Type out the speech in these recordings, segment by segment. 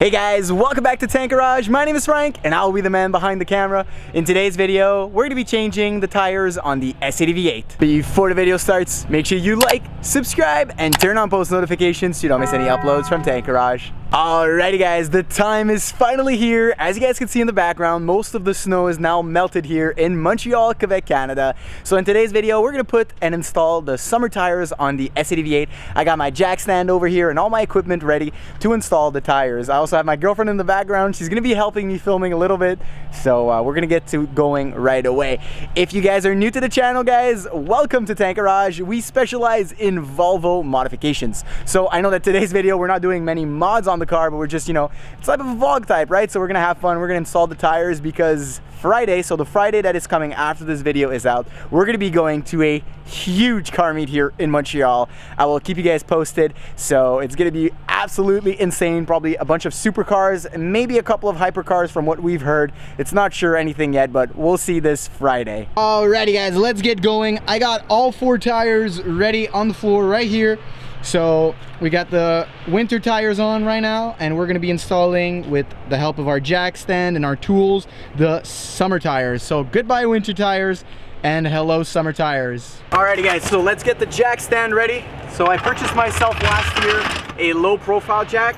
Hey guys, welcome back to Tank Garage. My name is Frank and I'll be the man behind the camera. In today's video, we're going to be changing the tires on the S80 V8. Before the video starts, make sure you like, subscribe, and turn on post notifications so you don't miss any uploads from Tank Garage. Alrighty guys, the time is finally here. As you guys can see in the background, most of the snow is now melted here in Montreal, Quebec, Canada. So in today's video, we're going to put and install the summer tires on the S80 V8. I got my jack stand over here and all my equipment ready to install the tires. I also have my girlfriend in the background. She's going to be helping me filming a little bit. So we're going to get to going right away. If you guys are new to the channel, guys, welcome to Tank Garage. We specialize in Volvo modifications. So I know that today's video, we're not doing many mods on the car, but we're just, it's type of a vlog type, right? So we're gonna have fun. We're gonna install the tires because Friday, so the Friday that is coming after this video is out, we're gonna be going to a huge car meet here in Montreal. I will keep you guys posted. So it's gonna be absolutely insane. Probably a bunch of supercars, maybe a couple of hypercars from what we've heard. It's not sure anything yet, but we'll see this Friday. Alrighty guys, let's get going. I got all 4 tires ready on the floor right here. So we got the winter tires on right now, and we're going to be installing, with the help of our jack stand and our tools, the summer tires. So goodbye winter tires and hello summer tires. Alrighty guys, so let's get the jack stand ready. So I purchased myself last year a low profile jack.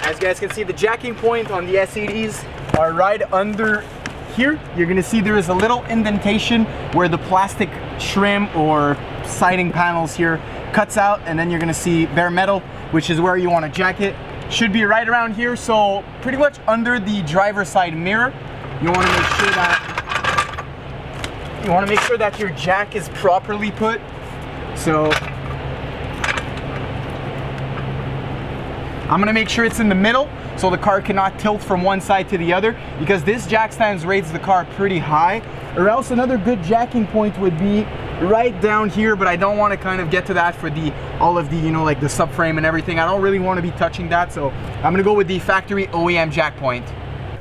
As you guys can see, the jacking point on the S80s are right under here. You're going to see there is a little indentation where the plastic trim or siding panels here cuts out, and then you're gonna see bare metal, which is where you want to jack it. Should be right around here, so pretty much under the driver's side mirror. You want to make sure that your jack is properly put. So I'm gonna make sure it's in the middle so the car cannot tilt from one side to the other, because this jack stand rates the car pretty high. Or else another good jacking point would be right down here, but I don't want to kind of get to that for all of the like the subframe and everything. I don't really want to be touching that, so I'm gonna go with the factory OEM jack point.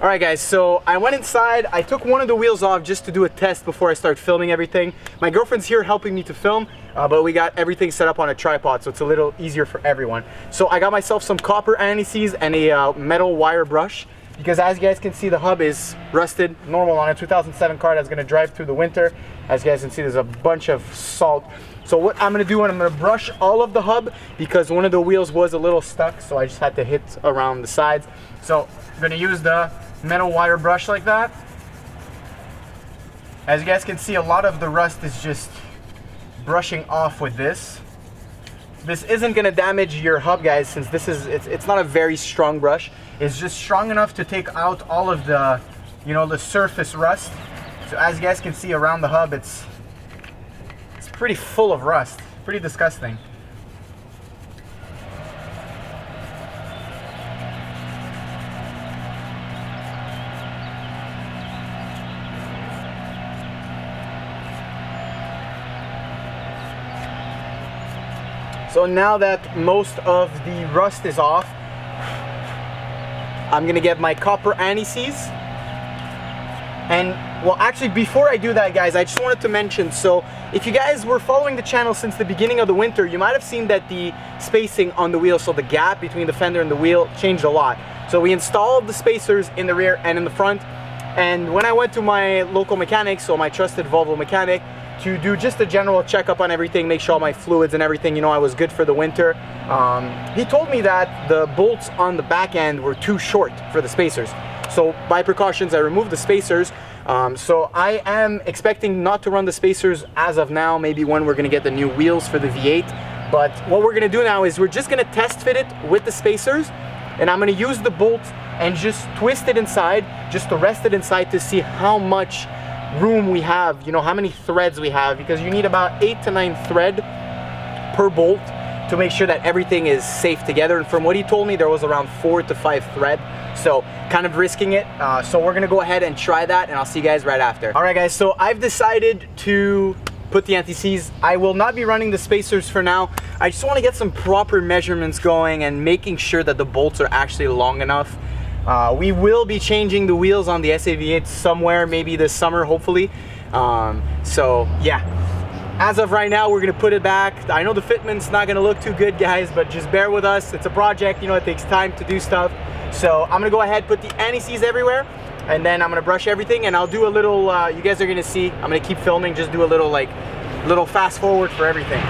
Alright guys, so I went inside. I took one of the wheels off just to do a test before I start filming everything. My girlfriend's here helping me to film, but we got everything set up on a tripod, so it's a little easier for everyone. So I got myself some copper anti-seize and a metal wire brush, because as you guys can see, the hub is rusted, normal on a 2007 car that's gonna drive through the winter. As you guys can see, there's a bunch of salt. So what I'm gonna do, I'm gonna brush all of the hub, because one of the wheels was a little stuck, so I just had to hit around the sides. So I'm gonna use the metal wire brush like that. As you guys can see, a lot of the rust is just brushing off with this. This isn't gonna damage your hub, guys, since it's not a very strong brush. It's just strong enough to take out all of the, the surface rust. So as you guys can see around the hub, it's pretty full of rust, pretty disgusting. So now that most of the rust is off, I'm gonna get my copper anti-seize. And well, actually, before I do that, guys, I just wanted to mention, so if you guys were following the channel since the beginning of the winter, you might have seen that the spacing on the wheel, so the gap between the fender and the wheel, changed a lot. So we installed the spacers in the rear and in the front, and when I went to my local mechanic, so my trusted Volvo mechanic, to do just a general checkup on everything, make sure all my fluids and everything, I was good for the winter. He told me that the bolts on the back end were too short for the spacers. So by precautions, I removed the spacers. So I am expecting not to run the spacers as of now, maybe when we're gonna get the new wheels for the V8. But what we're gonna do now is we're just gonna test fit it with the spacers, and I'm gonna use the bolt and just twist it inside, just to rest it inside to see how much room we have, how many threads we have, because you need about 8 to 9 thread per bolt to make sure that everything is safe together. And from what he told me, there was around 4 to 5 thread, so kind of risking it. So we're gonna go ahead and try that, and I'll see you guys right after. All right guys, so I've decided to put the anti-seize. I will not be running the spacers for now. I just want to get some proper measurements going and making sure that the bolts are actually long enough. We will be changing the wheels on the S80 somewhere, maybe this summer, hopefully. So yeah, as of right now, we're gonna put it back. I know the fitment's not gonna look too good, guys, but just bear with us. It's a project, it takes time to do stuff. So I'm gonna go ahead, put the anti-seize everywhere, and then I'm gonna brush everything, and I'll do a little, you guys are gonna see, I'm gonna keep filming, just do a little little fast forward for everything.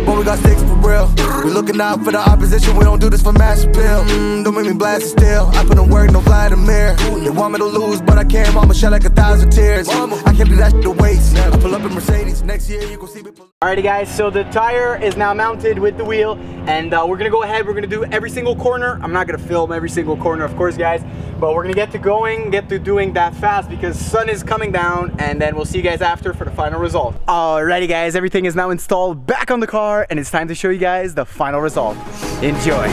But we got sticks for real. We looking out for the opposition. We don't do this for mass appeal. Don't make me blast it still. I put in work, no Vladimir. They want me to lose, but I can't. Mama shed like 1,000 tears. I can't do that shit to waste. I pull up in Mercedes. Next year you gon' see me pull. Alrighty guys, so the tire is now mounted with the wheel, and we're gonna go ahead, we're gonna do every single corner. I'm not gonna film every single corner, of course guys, but we're gonna get to doing that fast because sun is coming down, and then we'll see you guys after for the final result. Alrighty guys, everything is now installed back on the car, and it's time to show you guys the final result. Enjoy.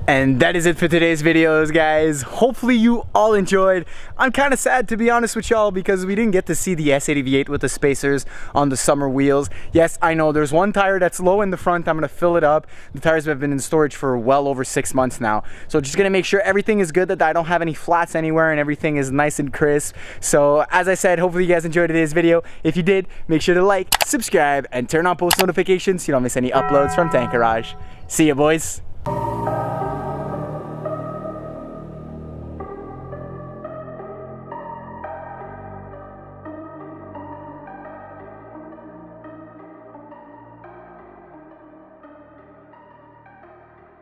And that is it for today's videos, guys. Hopefully you all enjoyed. I'm kind of sad, to be honest with y'all, because we didn't get to see the S80 V8 with the spacers on the summer wheels. Yes, I know there's one tire that's low in the front. I'm gonna fill it up. The tires have been in storage for well over 6 months now. So just gonna make sure everything is good, that I don't have any flats anywhere and everything is nice and crisp. So as I said, hopefully you guys enjoyed today's video. If you did, make sure to like, subscribe, and turn on post notifications so you don't miss any uploads from Tank Garage. See ya, boys.